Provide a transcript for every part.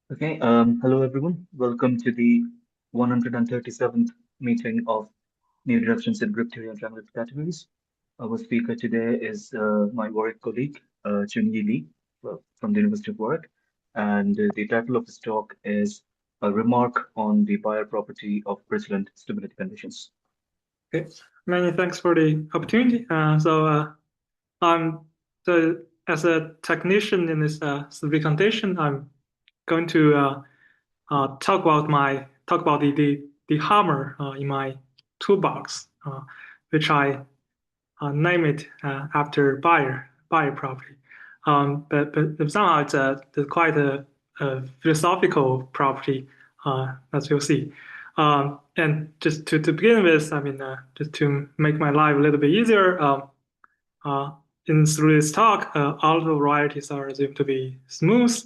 Okay, hello everyone. Welcome to the 137th meeting of New Directions in Group Theory and Triangulated Categories. Our speaker today is my Warwick colleague, Chunyi Li, from the University of Warwick. And the title of his talk is A Remark on the Buyer Property of Bridgeland Stability Conditions. Okay, many thanks for the opportunity. I'm as a technician in this specific condition, I'm going to talk about the hammer in my toolbox, which I name it after buyer property. But somehow it's quite a philosophical property, as you'll see. And just to begin with, I mean, just to make my life a little bit easier, uh, through this talk, all the varieties are assumed to be smooth,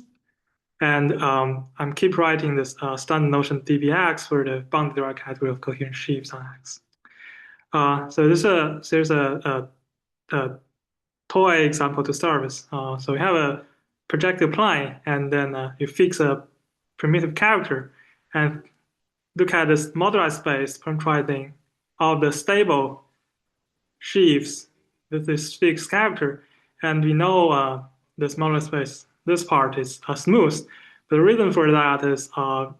and I'm keep writing this standard notion dbx for the bounded direct category of coherent sheaves on X. So there's a toy example to start with. So we have a projective plane, and then you fix a primitive character, and look at this moduli space comprising all the stable sheaves with this fixed character, and we know this moduli space, this part is smooth. The reason for that is, for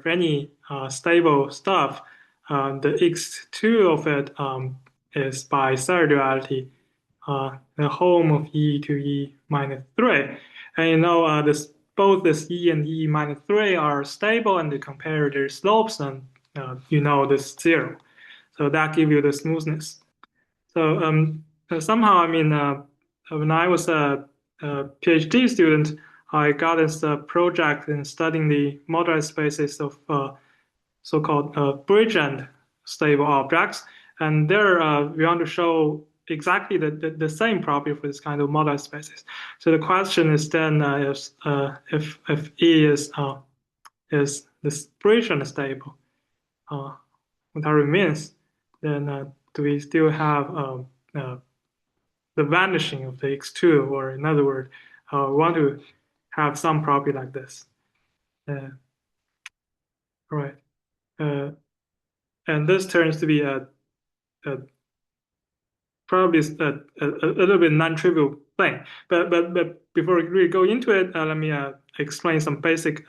any stable stuff, the x2 of it is by Serre duality, the home of e to e minus 3. And this both this e and e minus 3 are stable, and they compare their slopes, and this zero. So that gives you the smoothness. So somehow, I mean, when I was a PhD student, I got this project in studying the moduli spaces of so-called Bridgeland stable objects. And there we want to show exactly the same property for this kind of moduli spaces. So the question is then if E is this Bridgeland stable, what that remains, then do we still have the vanishing of the x2, or in other words, we want to have some property like this. Right. Uh, and this turns to be a probably a little bit non-trivial thing. But before we really go into it, let me explain some basic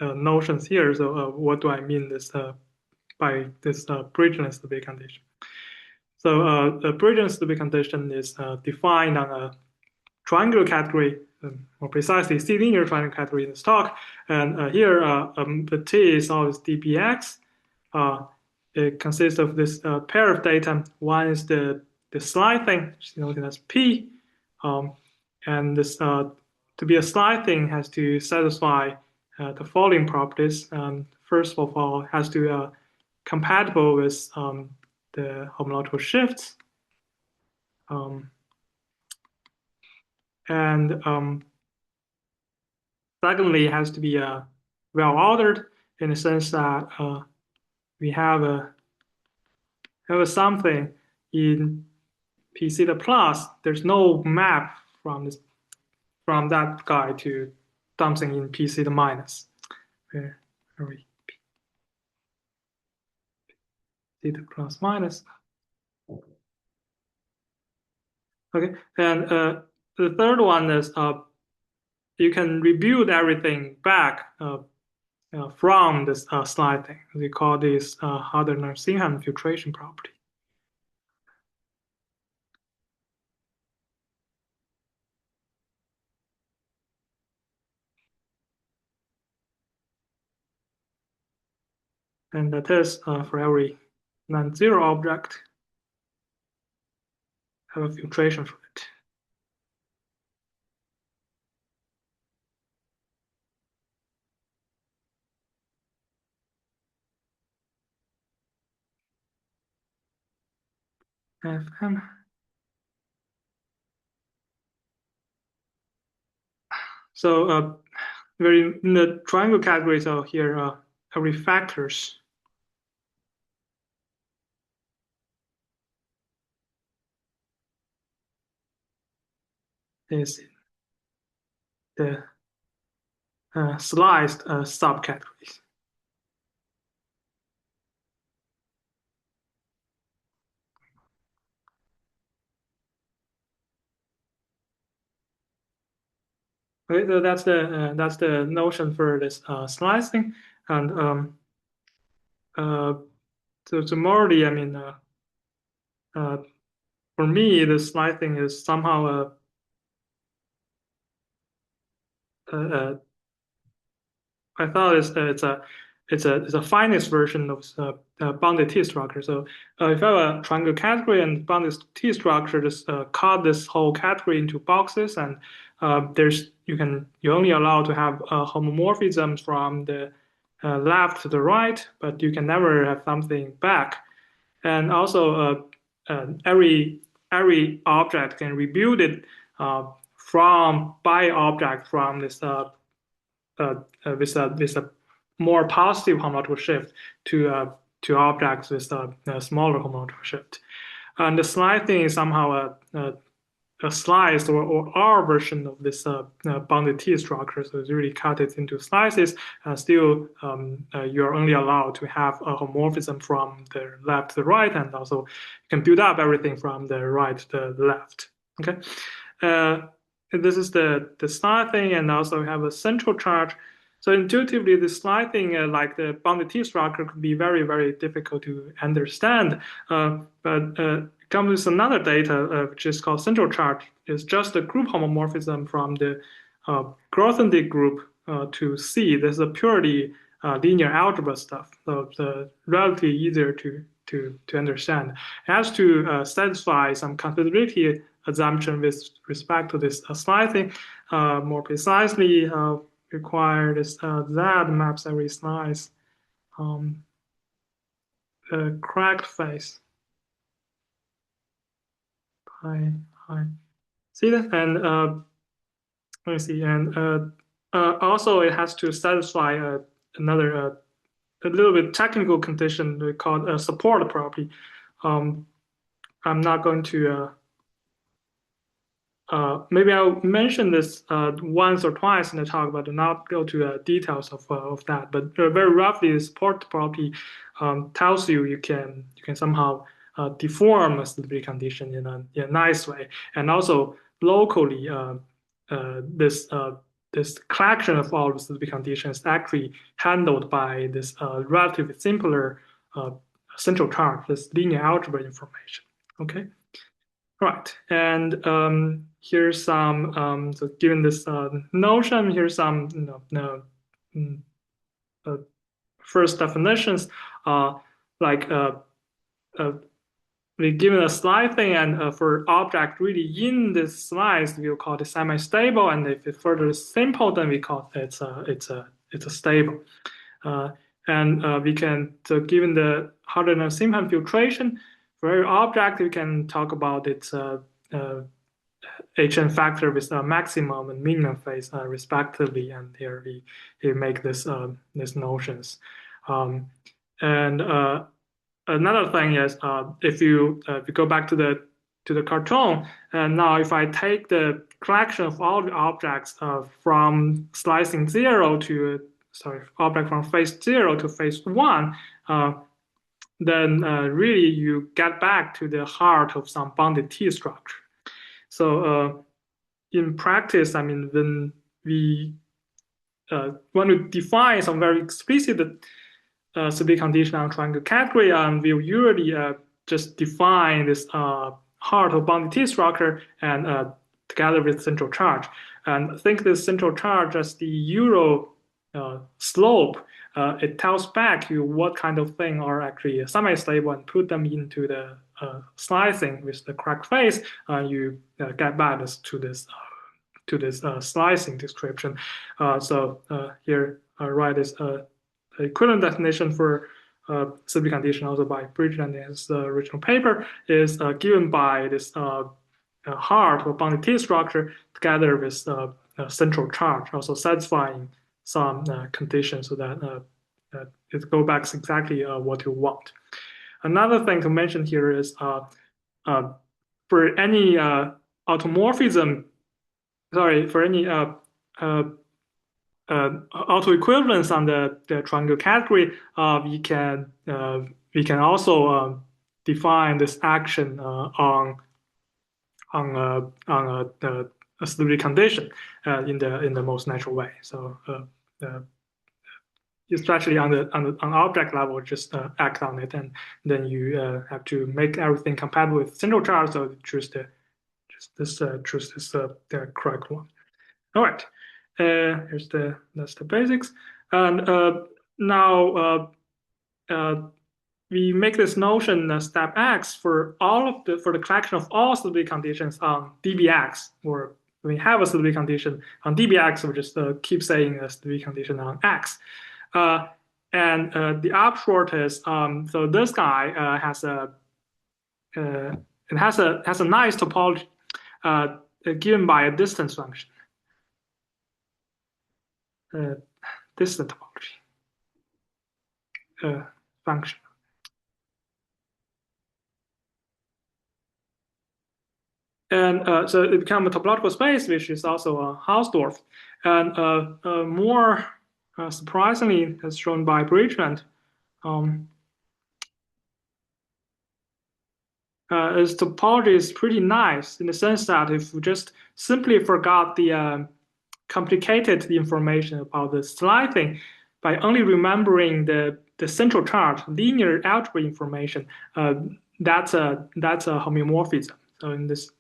notions here. So what do I mean by this Bridgeland stability condition? So the Bridgeland stability condition is defined on a triangular category, more precisely C-linear triangular category in this talk. And here the T is always dpx. It consists of this pair of data. One is the slide thing, which is denoted as P. And this to be a slide thing has to satisfy the following properties. First of all, it has to compatible with the homological shifts. And secondly, it has to be well ordered in the sense that we have a something in P theta plus. There's no map from that guy to something in P theta minus. Where are we? Theta plus minus. Okay, and the third one is you can rebuild everything back from this slide thing. We call this Harder-Singham filtration property. And that is for every non-zero object, have a filtration for it. FM. So very in the triangle category, so here every factors is the sliced subcategories. Okay, so that's the notion for this slicing, and uh, so morally, I mean, uh, for me, the slicing is somehow a I thought it's a finest version of bounded T structure. So if I have a triangle category and bounded T structure, just cut this whole category into boxes, and you only allow to have homomorphisms from the left to the right, but you can never have something back. And also, every object can rebuild it from by object from this with a more positive homological shift to objects with a smaller homological shift. And the slicing is somehow a slice or R version of this bounded T structure. So it's really cut it into slices. Still, you're only allowed to have a homomorphism from the left to the right, and also you can build up everything from the right to the left. Okay. Uh, this is the slicing, and also have a central charge. So intuitively, the slicing, like the bounded T structure, could be very, very difficult to understand. But comes with another data, which is called central charge. It's just a group homomorphism from the Grothendieck group to C. This is a purely linear algebra stuff, so it's relatively easier to understand. It has to satisfy some considerability assumption with respect to this slicing. More precisely, require this Z maps every slice cracked face. I see that, and let me see, and also it has to satisfy another a little bit technical condition we call a support property. Um, I'm not going to maybe I'll mention this once or twice in the talk, but not go to details of that. But very roughly, the support property tells you can somehow deform a stability condition in a nice way, and also locally this this collection of all the stability conditions actually handled by this relatively simpler uh, central charge, this linear algebra information. Okay. Right, and here's some, so given this notion, here's some, mm, uh, first definitions, uh, like uh, we given a slicing, and for object really in this slice, we'll call it semi-stable, and if it further simple, then we call it it's a stable. Uh, and we can, so given the Harder-Newton filtration, for every object, we can talk about its HN factor with maximum and minimum phase respectively, and here we make these notions. And another thing is if you go back to the cartoon, and now if I take the collection of all the objects from slicing zero to object from phase zero to phase one, then really you get back to the heart of some bounded T structure. So in practice, I mean, when we want to define some very explicit stability condition on triangle category, we'll usually just define this heart of bounded T structure and together with central charge. And think this central charge as the Euro slope. It tells back you what kind of thing are actually semi-stable, and put them into the slicing with the correct face. You get back to this slicing description. So here I write this equivalent definition for stability condition also by Bridgeland in his original paper is given by this heart or bounded T structure together with central charge, also satisfying some conditions so that it goes back exactly what you want. Another thing to mention here is for any automorphism, sorry, for any autoequivalence on the triangle category, we can also define this action a stability condition in the most natural way. So especially on the object level, just act on it, and then you have to make everything compatible with central charge. So choose the correct one. All right, that's the basics, and now we make this notion step X for the collection of all stability conditions on dBx, or when we have a stability condition on dBx, we just keep saying a stability condition on X. And the upshort is so this guy has a nice topology given by a distance function. Distance topology function. And so it becomes a topological space, which is also a Hausdorff. And more surprisingly, as shown by Bridgeland, its topology is pretty nice in the sense that if we just simply forgot the complicated information about the sliding by only remembering the central charge, linear algebra information, that's a homeomorphism. So in this,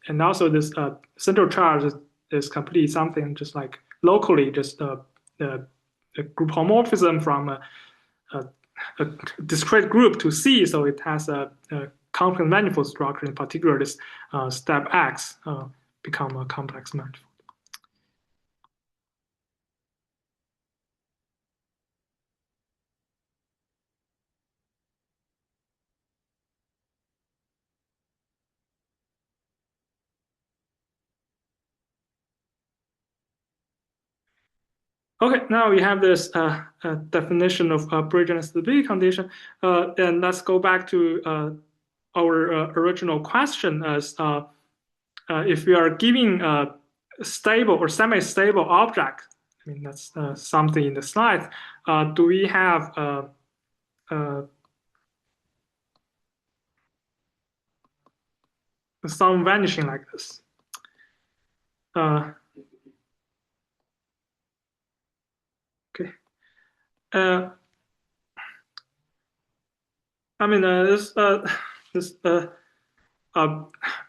and also this central charge is completely something just like locally, just a group homomorphism from a discrete group to C. So it has a complex manifold structure. In particular, this step X become a complex manifold. Okay, now we have this definition of Bridgeland stability condition, and let's go back to our original question as if we are giving a stable or semi-stable object, I mean that's something in the slide, do we have some vanishing like this? Okay. I mean,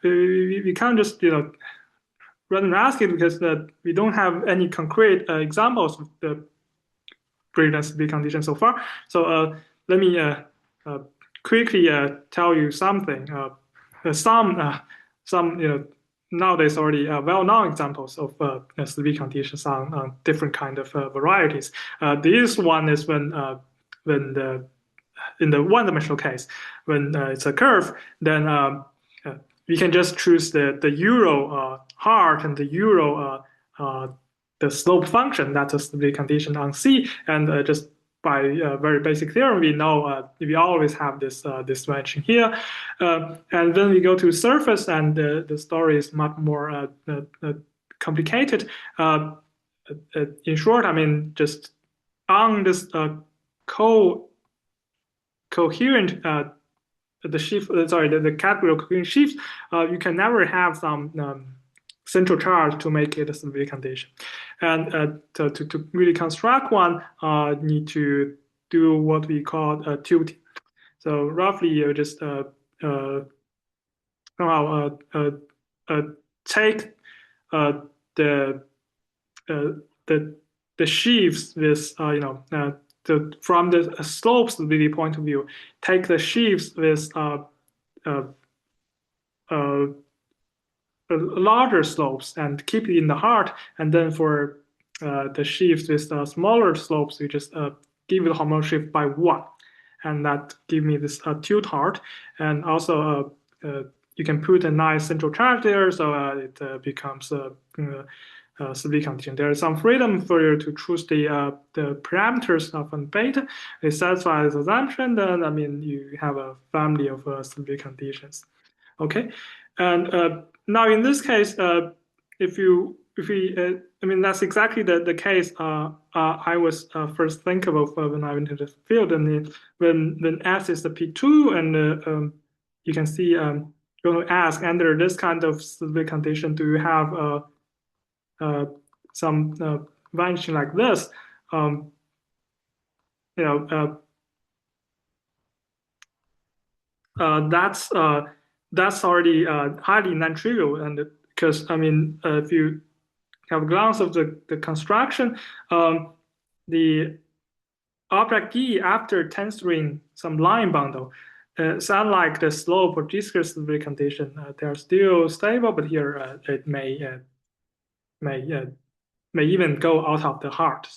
we can't just random ask it because we don't have any concrete examples of the Bridgeland stability condition so far. So let me quickly tell you something. Some nowadays already well-known examples of stability conditions on different kind of varieties. This one is when in the one-dimensional case, when it's a curve, then we can just choose the Euro heart and the Euro the slope function. That's a stability condition on C, and just by very basic theorem, we know we always have this branching here. And then we go to surface, and the story is much more complicated. In short, I mean, just on this coherent the category of coherent sheaves, you can never have some central charge to make it a stability condition. And to really construct one, need to do what we call tilting. So roughly, you just somehow take the sheaves with from the slope stability point of view, take the sheaves with larger slopes and keep it in the heart, and then for the sheaves with smaller slopes, we just give it a homomorphism by 1, and that give me this tilt heart. And also you can put a nice central charge there, so it becomes stability condition. There is some freedom for you to choose the parameters of an beta. It satisfies the assumption, then I mean you have a family of stability conditions. Okay, and now in this case, if you if we, I mean, that's exactly the case I was first thinking of when I went to the field. And when S is the P2, and you can see you're going to ask under this kind of specific condition, do you have uh, some vanishing like this? Um, you know, that's already highly non-trivial, and because I mean, if you have a glance of the construction, the object E after tensoring some line bundle, it's unlike the slope or discrete stability condition. They're still stable, but here it may may even go out of the heart.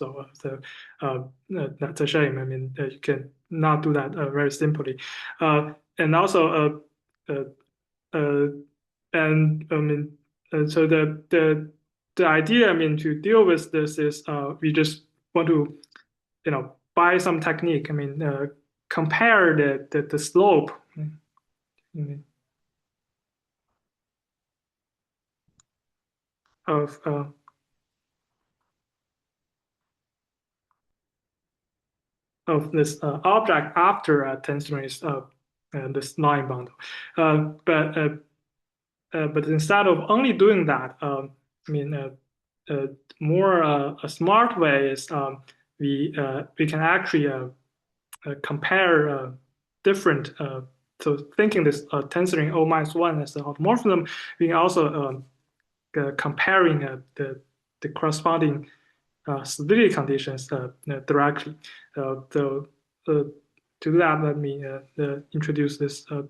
That's a shame. I mean, you can not do that very simply. And also, uh, uh, and I mean, so the idea, I mean, to deal with this is we just want to, buy some technique. I mean, compare the slope mm, of this object after tensoring this line bundle. But instead of only doing that, I mean, uh, more a smart way is we can actually compare different. So thinking this tensoring O minus one as the automorphism, we can also comparing the corresponding stability conditions directly. So to do that, let me introduce uh,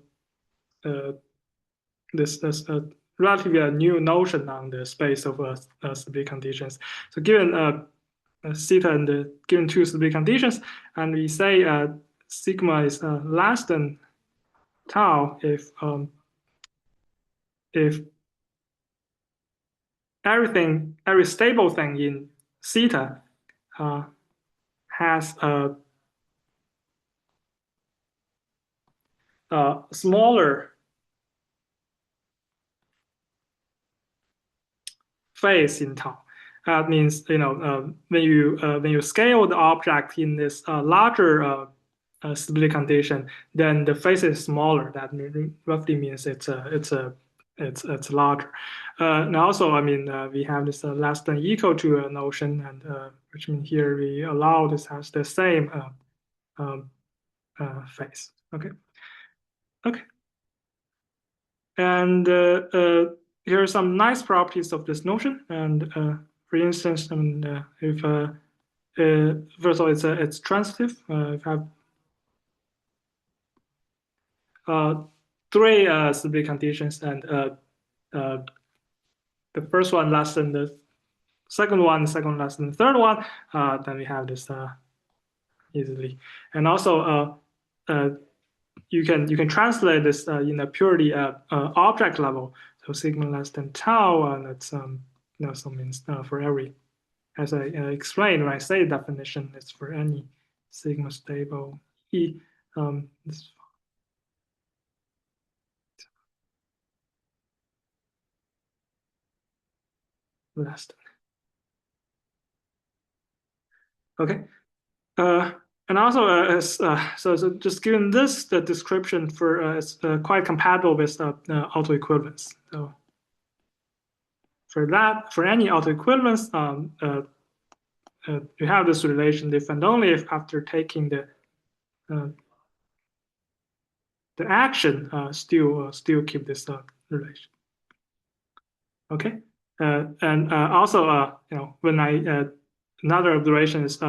this relatively new notion on the space of stability conditions. So given theta and given two stability conditions, and we say sigma is less than tau if every stable thing in theta uh, has a smaller phase in tau. That means when you scale the object in this larger stability condition, then the phase is smaller. That roughly means it's larger. And also, I mean, we have this less than equal to notion, and which means here we allow this has the same um, phase. Okay. Okay. And here are some nice properties of this notion. And for instance, I mean, if first of all, it's transitive. If I have three stability conditions, and uh, the first one less than the second one, the second less than the third one, then we have this easily. And also, you can translate this in a purely object level. So sigma less than tau, and that's also means for every, as I explained when I say definition, it's for any sigma stable E. This less than. Okay. Uh, and also, so just given this, the description for is quite compatible with autoequivalence. So for that, for any autoequivalence, you have this relation if and only if after taking uh, the action still keep this relation. Okay, and also when I another observation is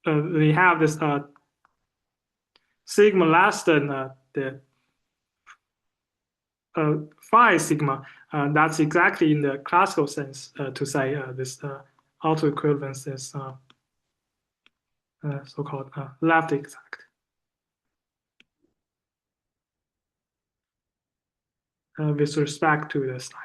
we have this sigma less than the phi sigma. That's exactly in the classical sense to say this autoequivalence is so-called left exact with respect to the side.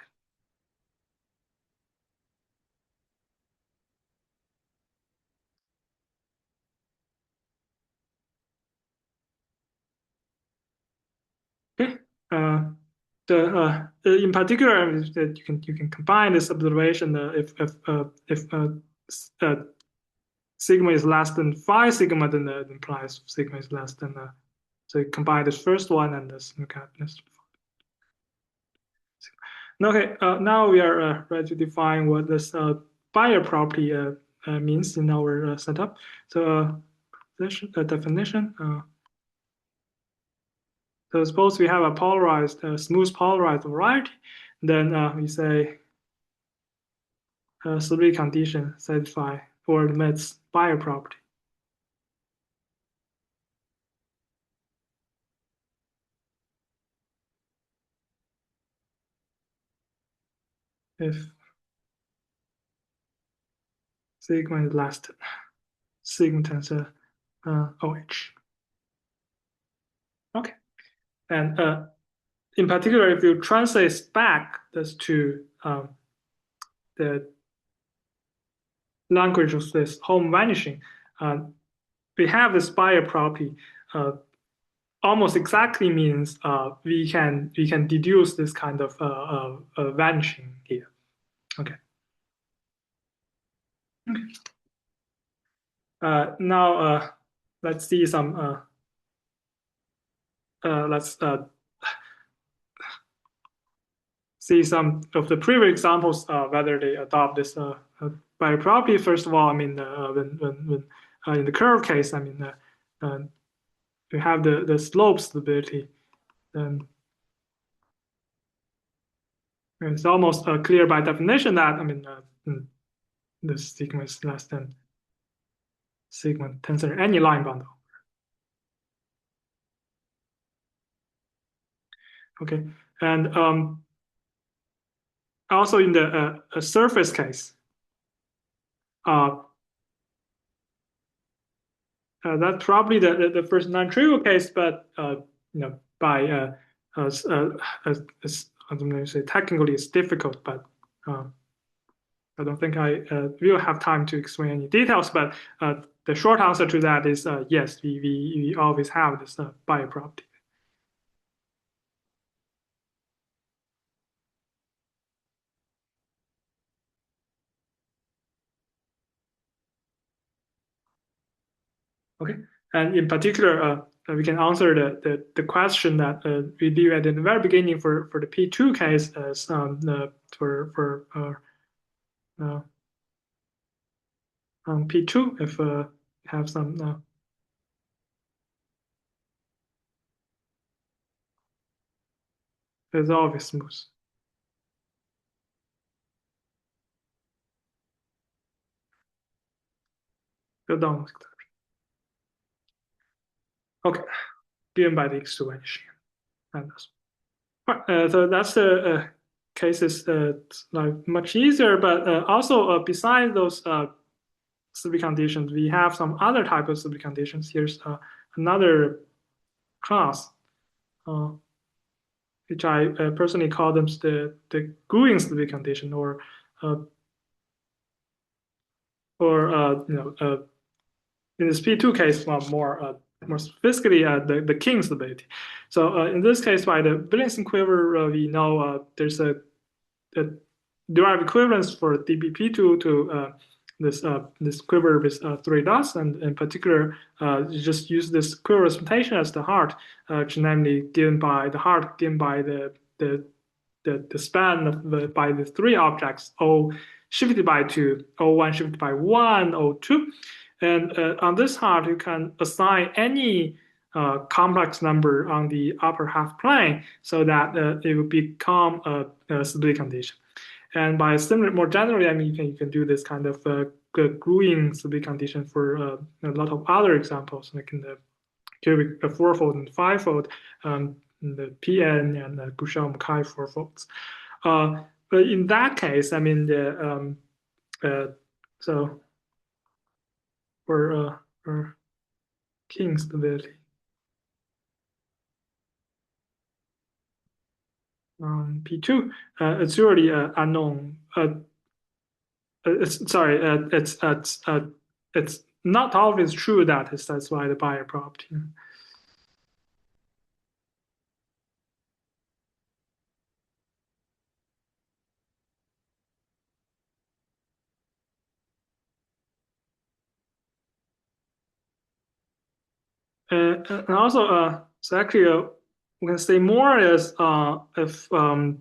Okay. in particular, that you can combine this observation if sigma is less than phi sigma, then it implies sigma is less than so you combine this first one and this this. Okay, now we are ready to define what this Bayer property means in our setup. So definition. So suppose we have a polarized, smooth polarized variety, then we say three condition satisfy or meets Bayer property. If sigma is less than sigma tensor OH. Okay, and in particular, if you translate back this to the language of this home vanishing, we have this Bayer property. Almost exactly means we can deduce this kind of vanishing here. Okay. Now let's see some. Let's see some of the previous examples whether they adopt this Bayer property. First of all, I mean when in the curve case, I mean we have the slope stability, then it's almost clear by definition that I mean the sigma is less than sigma tensor any line bundle. Okay, and also in the surface case, that's probably the first non-trivial case, but by I'm going to say technically it's difficult, but I don't think I will have time to explain any details. But the short answer to that is yes, we always have this Bayer property. Okay, and in particular, we can answer the question that we did at the very beginning for the P2 case as for P2 if have some is always smooth. Go down like that. Okay, given by the X2 vanishing. And so that's the cases like much easier, but also besides those stability conditions, we have some other type of stability conditions. Here's another class, which I personally call them the gluing stability condition, or in this P2 case, more specifically the King stability. So in this case, by the Billingson quiver, we know there's a derived equivalence for dBp2 to this quiver with three dots, and in particular, you just use this quiver representation as the heart, namely given by the heart given by the span of by the three objects O shifted by 2, O1 shifted by 1, O2. And on this heart, you can assign any complex number on the upper half plane so that it will become a stability condition. And by similar, more generally, I mean, you can do this kind of gluing stability condition for a lot of other examples, like in the cubic fourfold and fivefold, the PN and the Gushao-Mukai fourfolds. But in that case, I mean, so for King stability, P2, it's really unknown. It's not always true that it satisfies the Bayer property. And also, so actually, we can say more is if some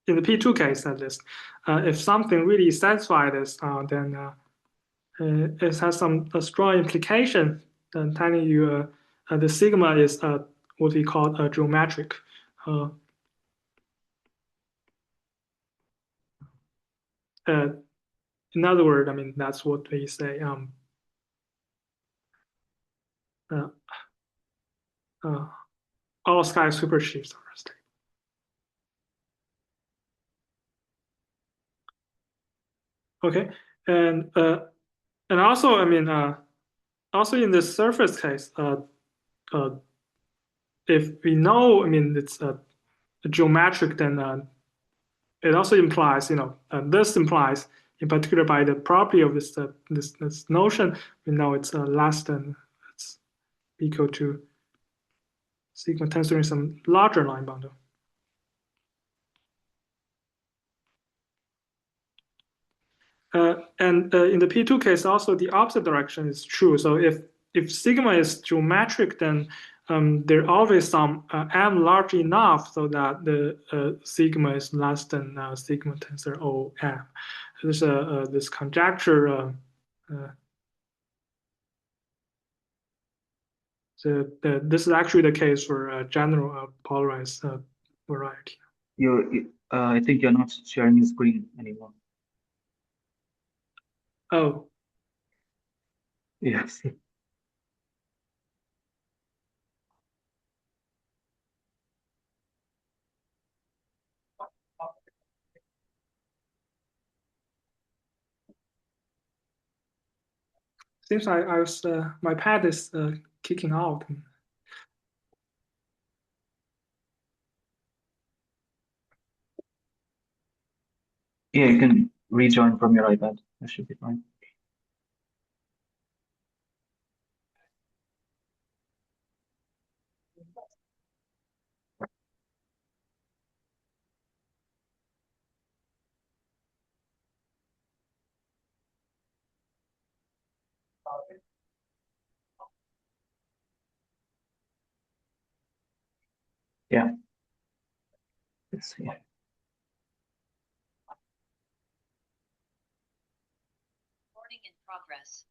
in the P2 case at least, if something really satisfies this, then it has some strong implication, telling you the sigma is what we call geometric. Uh, uh, in other words, I mean that's what we say. Uh, uh, all sky supershifts are stable. Okay, and uh, and also, I mean, also in the surface case, uh, if we know, I mean, it's geometric, then it also implies, this implies, in particular, by the property of this notion, we know it's less than, it's equal to sigma tensoring some larger line bundle. And in the P2 case, also the opposite direction is true. So if sigma is geometric, then there always some m large enough so that the sigma is less than sigma tensor O m. There's this conjecture. Uh, this is actually the case for general polarized variety. I think you're not sharing your screen anymore. Oh, Yes. seems I was my pad is kicking out. Yeah, you can rejoin from your iPad. That should be fine. Yeah, it's yeah. Recording in progress.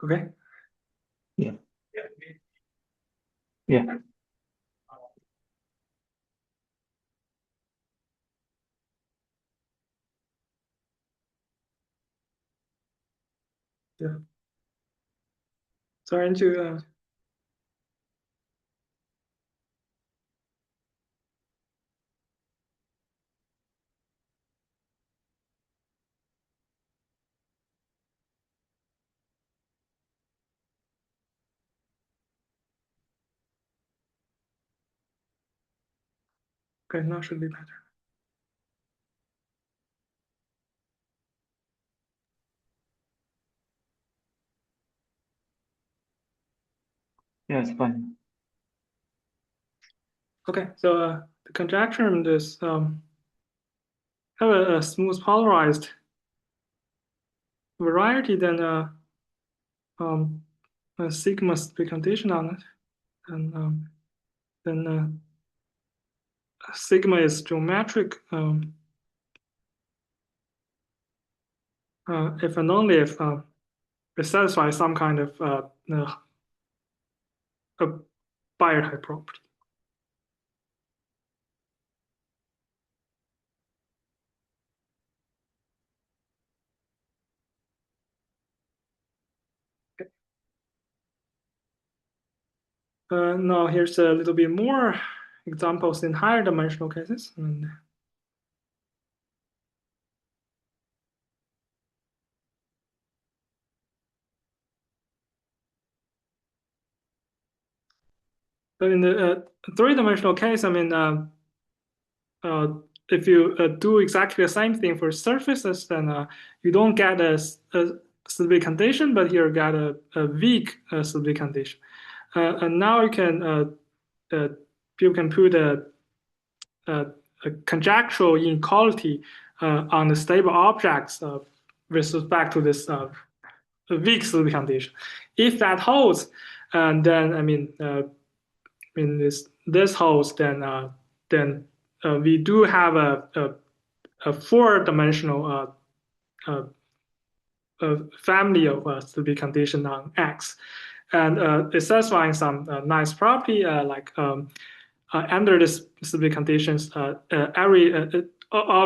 Okay. Yeah. Yeah. Yeah. Sorry to okay, now should be better. Yeah, it's fine. Okay, so the conjecture in this have a smooth polarized variety, then um, sigma precondition on it, and then sigma is geometric if and only if it satisfies some kind of a Bayer type property. Now here's a little bit more examples in higher dimensional cases. And so in the three-dimensional case, I mean, if you do exactly the same thing for surfaces, then you don't get a stability condition, but here you get a weak stability condition. And now people can put a conjectural inequality on the stable objects with respect to this weak stability condition. If that holds, then this holds, then we do have a four-dimensional family of stability condition on X, and it's satisfying some nice property under this stability conditions, all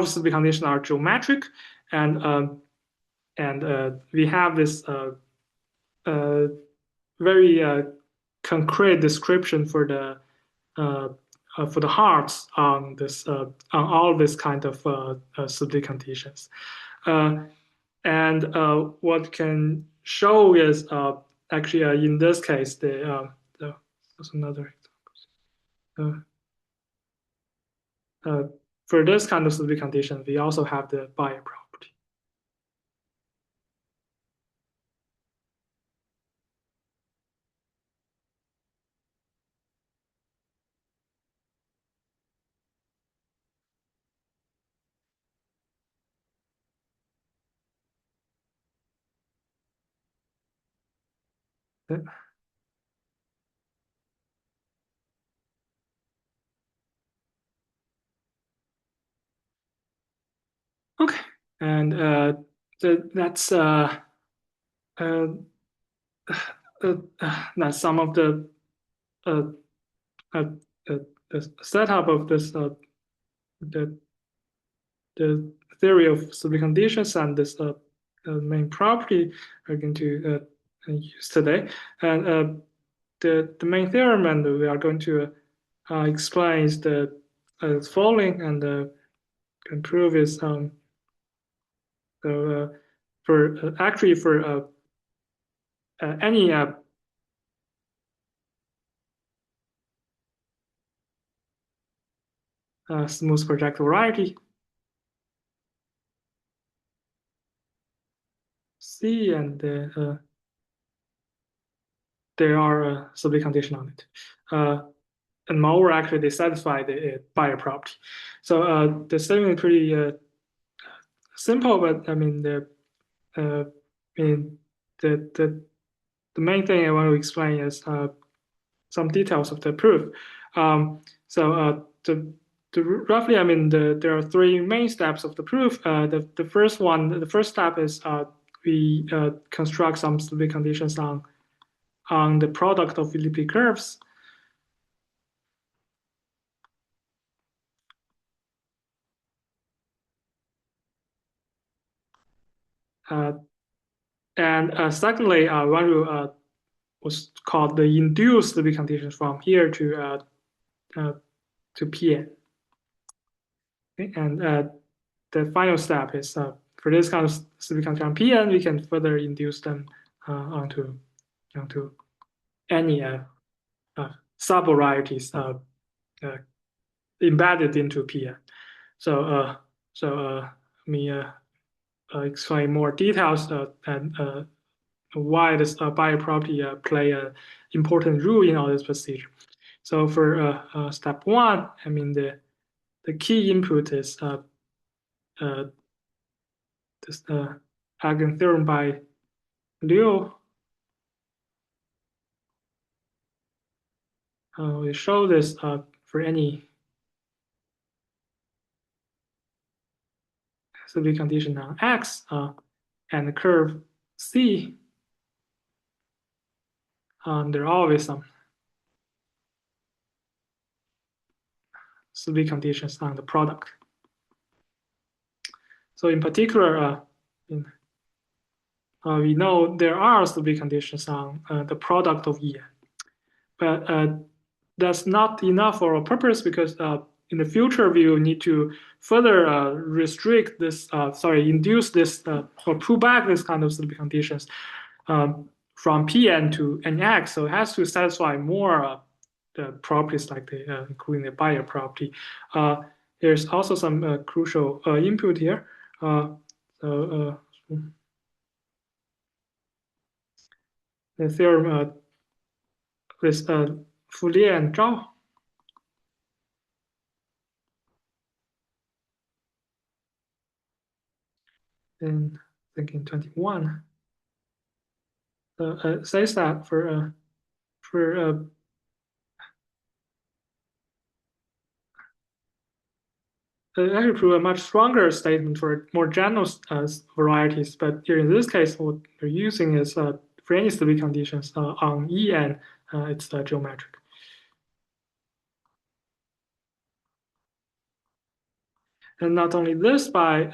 the stability conditions are geometric, and we have this very concrete description for the hearts on this on all this kind of stability conditions, and what can show is actually in this case there's another example. For this kind of stability condition, we also have the Bayer property. Okay, and that's that's some of the setup of this the theory of stability conditions and this main property we're going to use today. And the main theorem and we are going to explain is the following, and can prove is for actually for any smooth projective variety C, and there are stability condition on it. And moreover, actually, they satisfy the Bayer property. So the statement is pretty simple, but I mean the main thing I want to explain is some details of the proof. Roughly, I mean there are three main steps of the proof. The first step is we construct some stability conditions on the product of elliptic curves. And secondly, one was called the induced stability conditions from here to Pn. Okay? And the final step is for this kind of stability condition on Pn, we can further induce them onto any sub-varieties embedded into Pn. So let me explain more details and why this Bayer property play an important role in all this procedure. So for step one, I mean the key input is this eigentheorem by Liu. We show this for any stability condition on X and the curve C. There are always some stability conditions on the product. So in particular, we know there are stability conditions on the product of En, but that's not enough for our purpose, because in the future we will need to further restrict this, induce this or pull back this kind of stability conditions from Pn to Nx. So it has to satisfy more the properties like including the Bayer property. there's also some crucial input here. So the theorem with Fourier and Zhao. And I think in 21 says that for actually prove a much stronger statement for more general varieties. But here in this case, what we're using is for any stability conditions on En, it's geometric. And not only this, by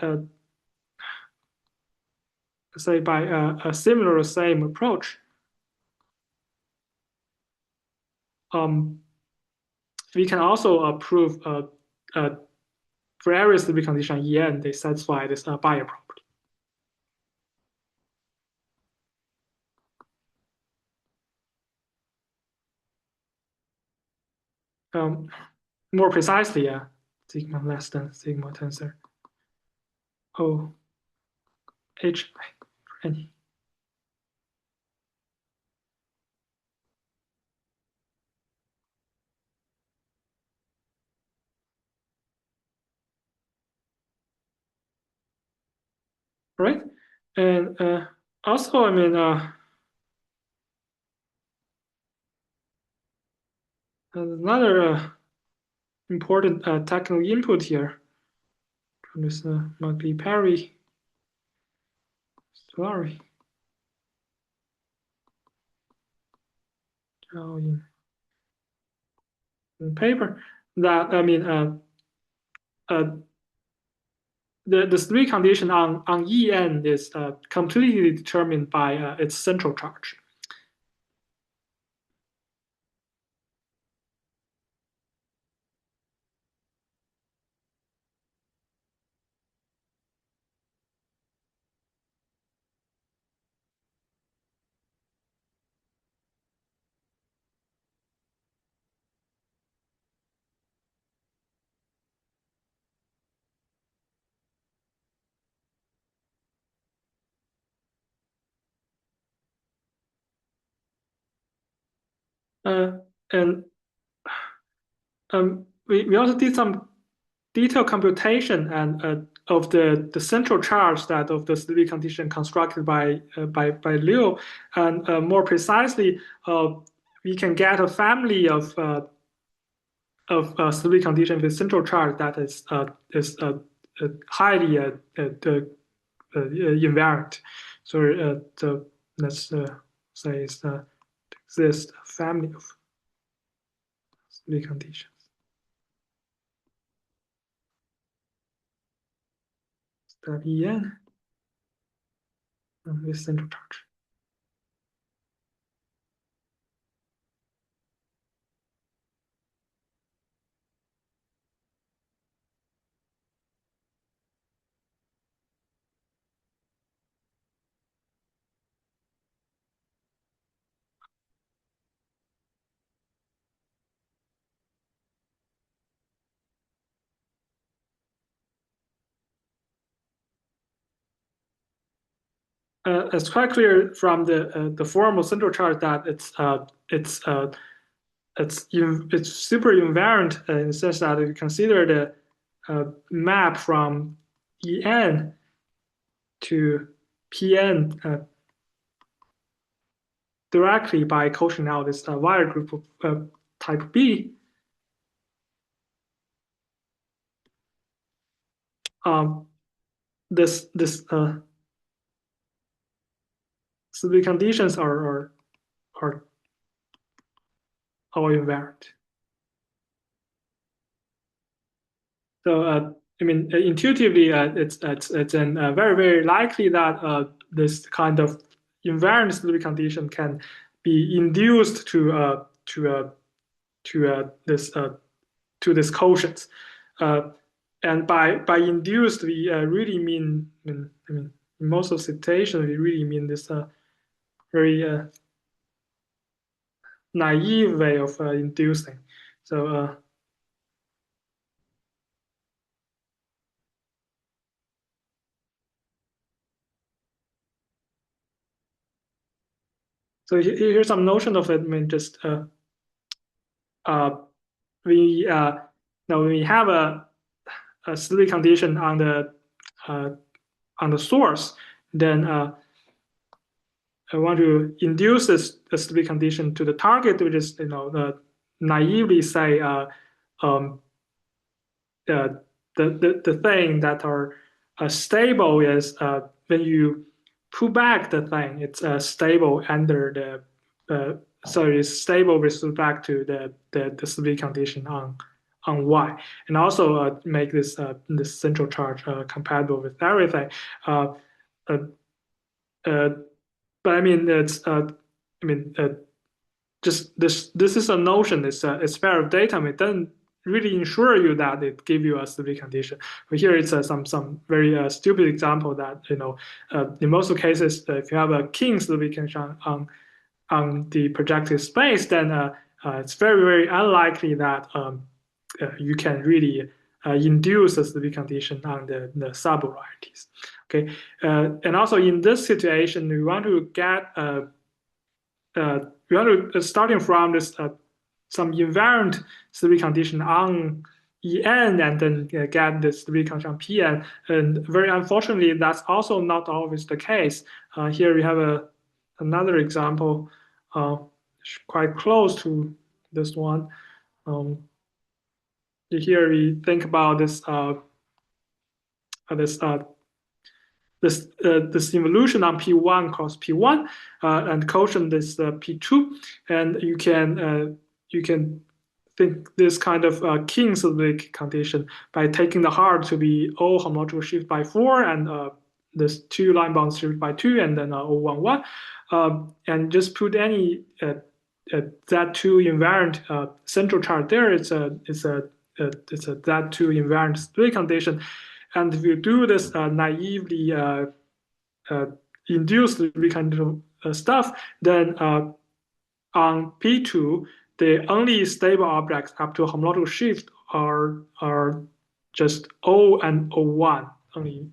say by a similar or same approach, we can also prove for every stability condition En, they satisfy this Bayer property. More precisely, sigma less than sigma tensor O H for any. Right? And also, I mean, another important technical input here from this Magli-Perry story. In paper that I mean the stability condition on En is completely determined by its central charge. And we also did some detailed computation and of the central charge that of the stability condition constructed by Liu, and more precisely, we can get a family of stability condition with central charge that is highly invariant. So let's say it's exist a family of stability conditions. That En with central charge. It's quite clear from the formal central charge that it's super invariant in the sense that if you consider the map from En to Pn directly by quotient out this wire group of type B. This so the conditions are all invariant. So I mean, intuitively, it's very likely that this kind of invariant stability condition can be induced to this quotient. And by induced, we really mean, I mean, in most of situations, we really mean this very naive way of inducing. So So here's some notion of it. I mean, just we now we have a stability condition on the source, then I want to induce this stability condition to the target, which is naively say um, the thing that are stable is when you pull back the thing, it's stable under so it's stable with respect to the stability condition on y, and also make this central charge compatible with everything. Uh, uh, uh, but I mean it's I mean just this is a notion. It's pair of data. I mean, it doesn't really ensure you that it give you a stability condition. But here it's some very stupid example that in most of the cases if you have a king stability condition on the projective space, then it's very unlikely that you can really induce a stability condition on the sub-varieties. Okay, and also in this situation, we want to get we want to starting from this some invariant stability condition on En and then get the stability condition on Pn. And very unfortunately, that's also not always the case. Here we have another example quite close to this one. Here we think about this this involution on P1 cross P1 and quotient is P2, and you can think this kind of king stability condition by taking the hard to be O homological shift by 4 and this 2 line bound shift by 2 and then O11 and just put any Z2 invariant central chart there. It's a Z2 invariant stability condition. And if you do this naively induced reconditional stuff, then on P2, the only stable objects up to homological shift are just O and O1 only,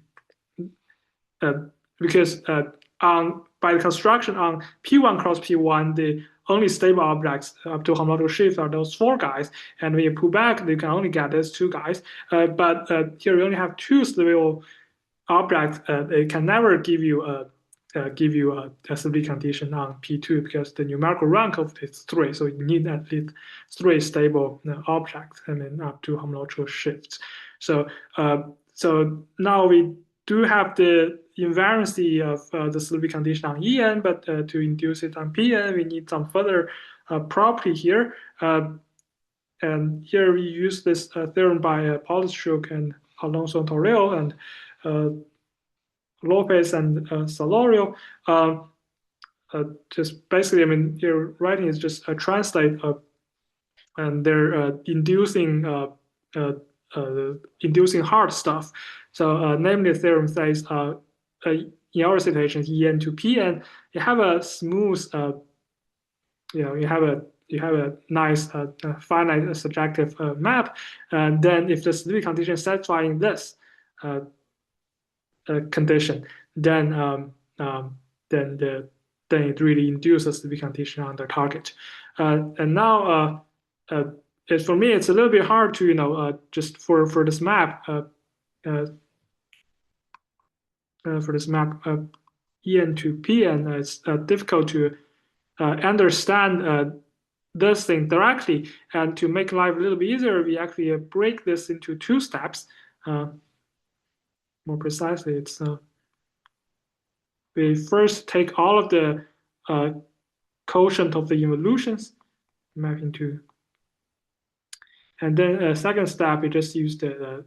because by the construction on P1 cross P1, the only stable objects up to homological shift are those 4 guys, and when you pull back, you can only get these 2 guys. But here we only have 2 stable objects. It can never give you a stability condition on P2 because the numerical rank of it is 3, so you need at least 3 stable objects and then up to homological shifts. So now we do have the invariancy of the stability condition on En, but to induce it on Pn, we need some further property here. And here we use this theorem by Polishchuk and Alonso and Torrell and Lopez and Solorio. Just basically, I mean, your writing is just a translate and they're inducing hard stuff. So namely, the theorem says in our situation, En to Pn, you have a smooth, you have a nice finite surjective map, and then if the stability condition is satisfying this condition, then it really induces the condition on the target. And now, for me, it's a little bit hard to just for this map En to Pn, it's difficult to understand this thing directly. And to make life a little bit easier, we actually break this into 2 steps. More precisely, it's we first take all of the quotient of the involutions, map into, and then a second step, we just use the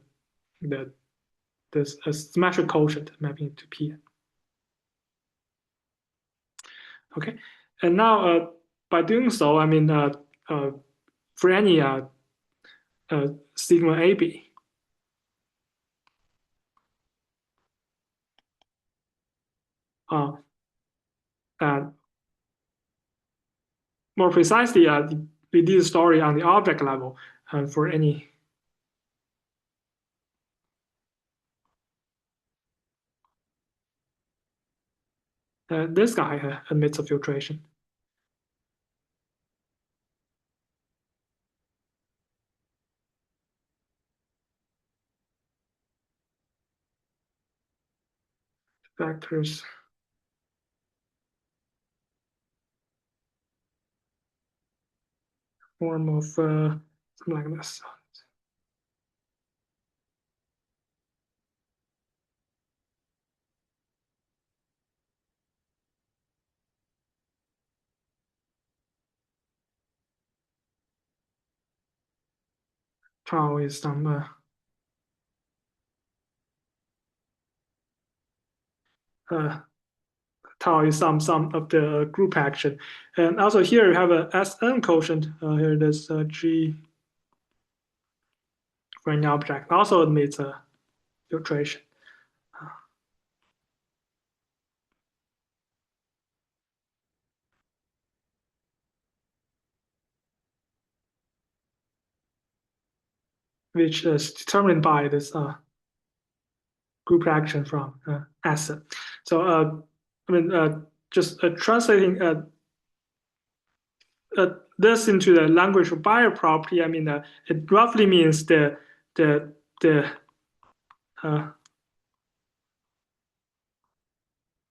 symmetric quotient mapping to P. Okay, and now by doing so, I mean for any sigma AB. And more precisely, we did a story on the object level for any this guy emits a filtration. factors form of something like this. Tau is some tau is some of the group action, and also here you have a Sn quotient. Here it is G for an object. Also admits a filtration. Which is determined by this group action from S. So I mean, just translating this into the language of Bayer property, I mean, it roughly means the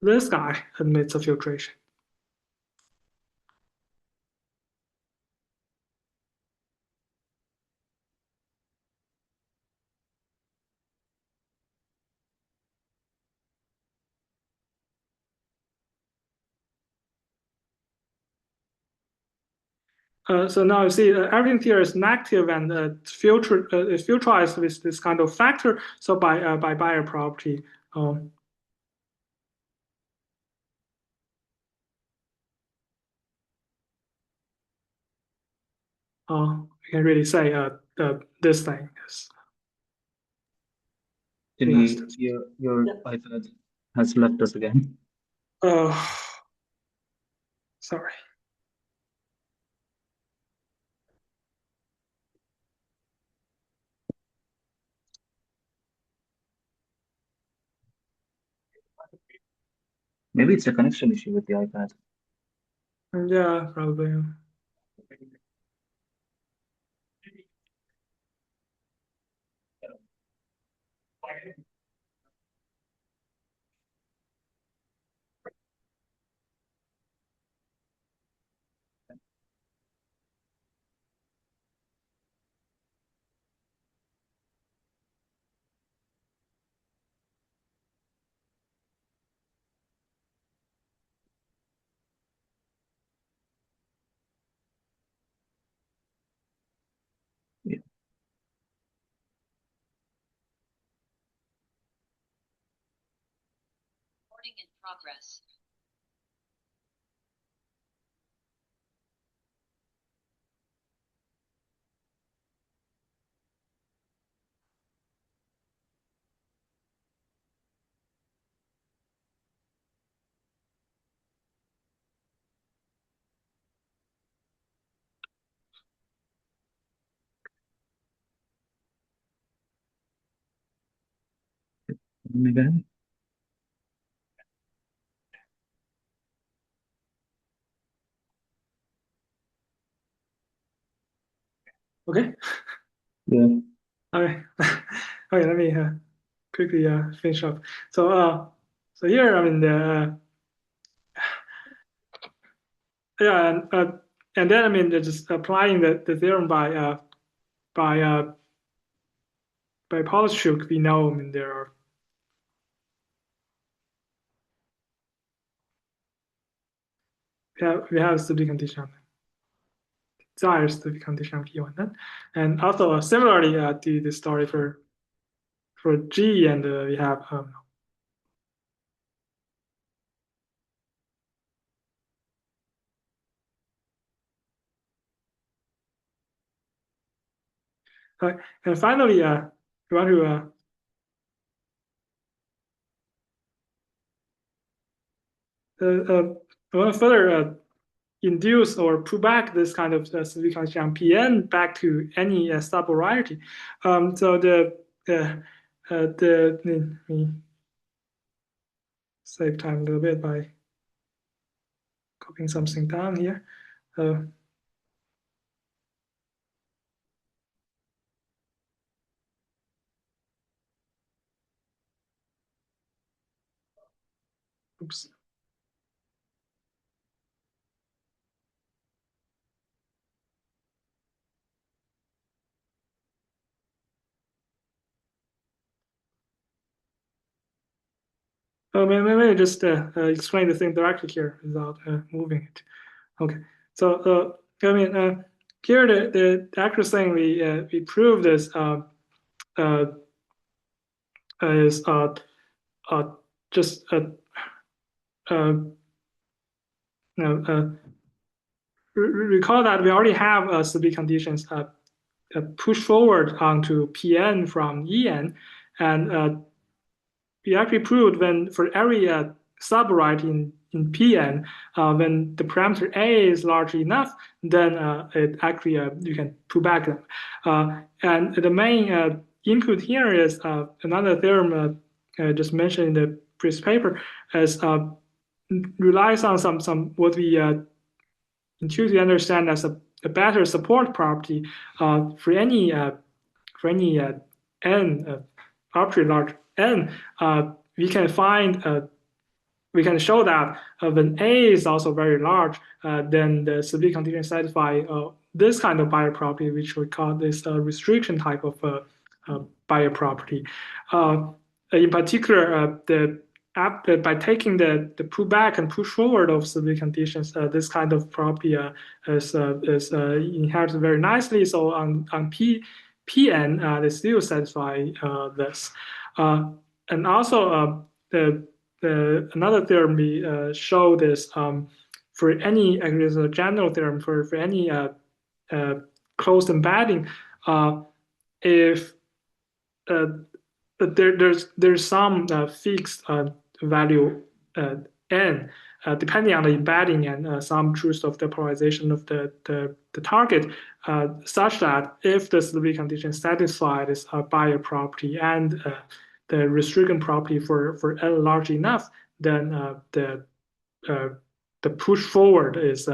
this guy admits a filtration. So now you see everything here is negative and filterized with this kind of factor. So by Bayer property, we can really say this thing is Chunyi, your iPad has left us again. Sorry. Maybe it's a connection issue with the iPad. Yeah, probably. Yeah. Recording in progress. Again? Okay. Yeah. Okay. Okay. Let me quickly finish up. So so here I mean the yeah and then I mean just applying the theorem by by Polishchuk, we know I mean there are we have stability condition desired stability condition P1 and also similarly the story for G and we have and finally we want to we want to further induce or pull back this kind of stability condition Pn back to any stable variety. So let me save time a little bit by copying something down here. Oops. Maybe just explain the thing directly here without moving it. Okay, so here the actual thing we proved is just recall that we already have stability conditions push forward onto Pn from En, and we actually proved when for every subvariety in Pn, when the parameter A is large enough, then it actually you can pull back them. And the main input here is another theorem just mentioned in the previous paper, is relies on some what we intuitively understand as a better support property for any n arbitrary large n. We can find we can show that when A is also very large, then the stability condition satisfy this kind of Bayer property, which we call this restriction type of Bayer property. In particular, by taking the pullback and push forward of stability conditions, this kind of property is inherited very nicely. So on Pn, they still satisfy this. And also another theorem we show this for any, actually it's a general theorem for any closed embedding, if there's some fixed value n depending on the embedding and some truth of the polarization of the target, such that if the stability condition satisfied this Bayer property and the restriction property for n large enough, then the push forward is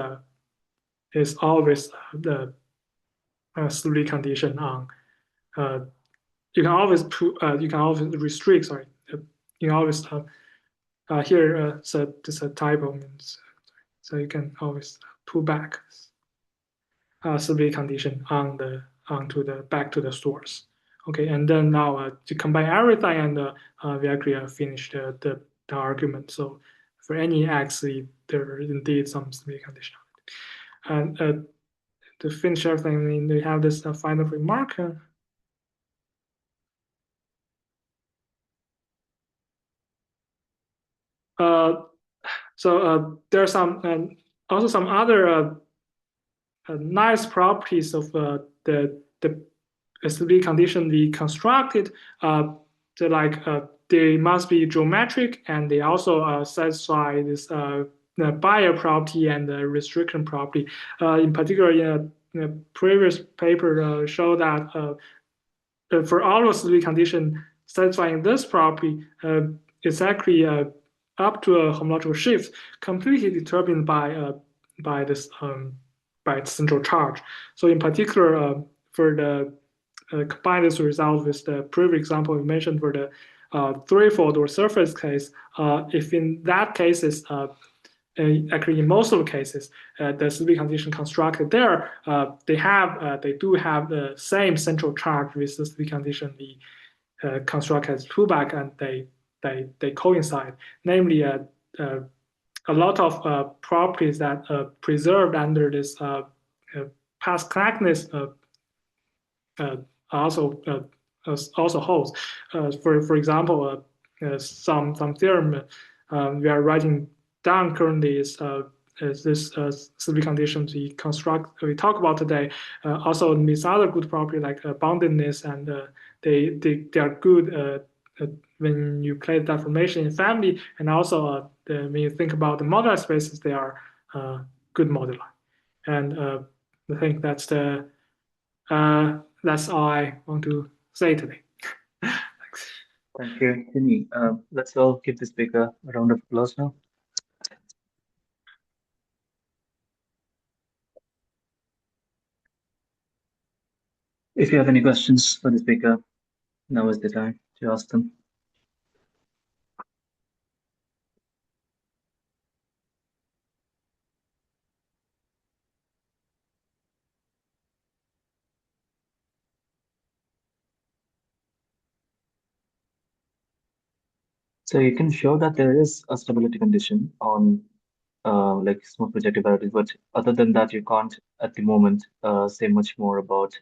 always the stability condition on. You can always restrict. Sorry, you can always here. So this a typo means. So you can always pull back stability condition onto the back to the source. Okay, and then now to combine everything, and we actually finished the argument. So for any x, there is indeed some stability condition. And to finish everything, we have this final remark. So there are some also some other nice properties of the stability condition we constructed. They must be geometric, and they also satisfy this the Bayer property and the restriction property. In particular, in a previous paper showed that for all of stability condition satisfying this property, it's actually up to a homological shift completely determined by this by its central charge. So in particular, for the combine this result with the previous example we mentioned for the threefold or surface case, if in that cases, actually in most of the cases, the stability condition constructed there, they do have the same central charge with the stability condition we construct as pullback, and they coincide. Namely, a lot of properties that preserved under this past correctness also holds. For example, some theorem we are writing down currently is this stability conditions we talk about today. Also, these other good property like boundedness, and they are good when you play that formation in family, and also when you think about the modular spaces, they are good moduli. And I think that's all I want to say today. Thanks. Thank you, Chunyi. Let's all give the speaker a round of applause now. If you have any questions for the speaker, now is the time to ask them. So you can show that there is a stability condition on like smooth projective varieties, but other than that, you can't at the moment say much more about,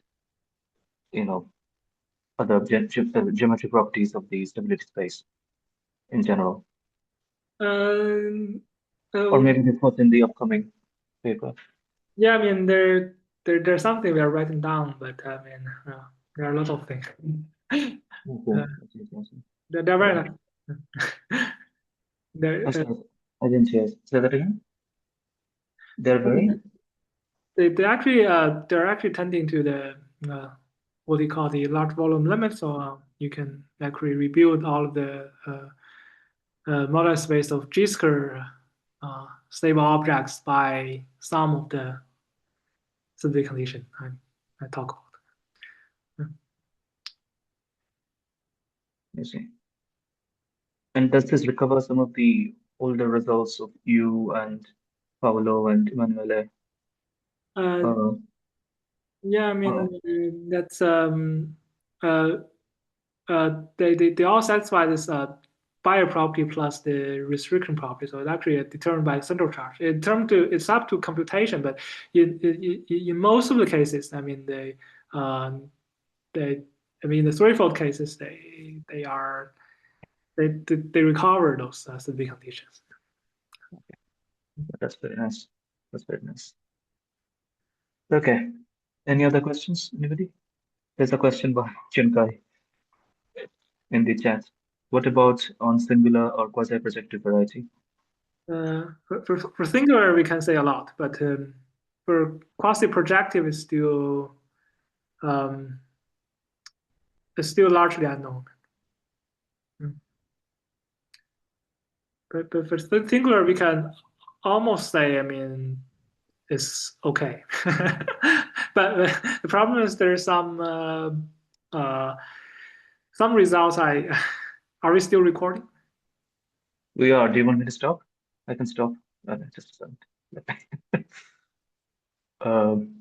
you know, other geometric properties of the stability space in general. Um, Or uh, maybe this was in the upcoming paper. yeah, I mean there's something we are writing down, but I mean there are a lot of things. Okay, Uh, I see. they're very Right. nice. They're, That's nice. I didn't hear. Say that again. They're very. they're actually tending to the what do you call the large volume limit, so you can actually rebuild all of the model space of G-square stable objects by some of the stability condition I talk about. I see. And does this recover some of the older results of you and Paolo and Emanuele? Uh, Uh, yeah, I uh, mean that's uh, they all satisfy this Bayer property plus the restriction property. So it's actually determined by central charge. It's up to computation, but in most of the cases, I mean um, they I mean the threefold cases they recover those stability conditions. that's very nice. That's very nice. Okay. Any other questions? Anybody? There's a question by Chunkai in the chat. What about on singular or quasi-projective variety? For singular, we can say a lot, but for quasi-projective, um, it's still largely unknown. Mm. But for singular, we can almost say, I mean, it's okay. But the problem is there's some results. Are we still recording? We are. Do you want me to stop? I can stop. Just a second.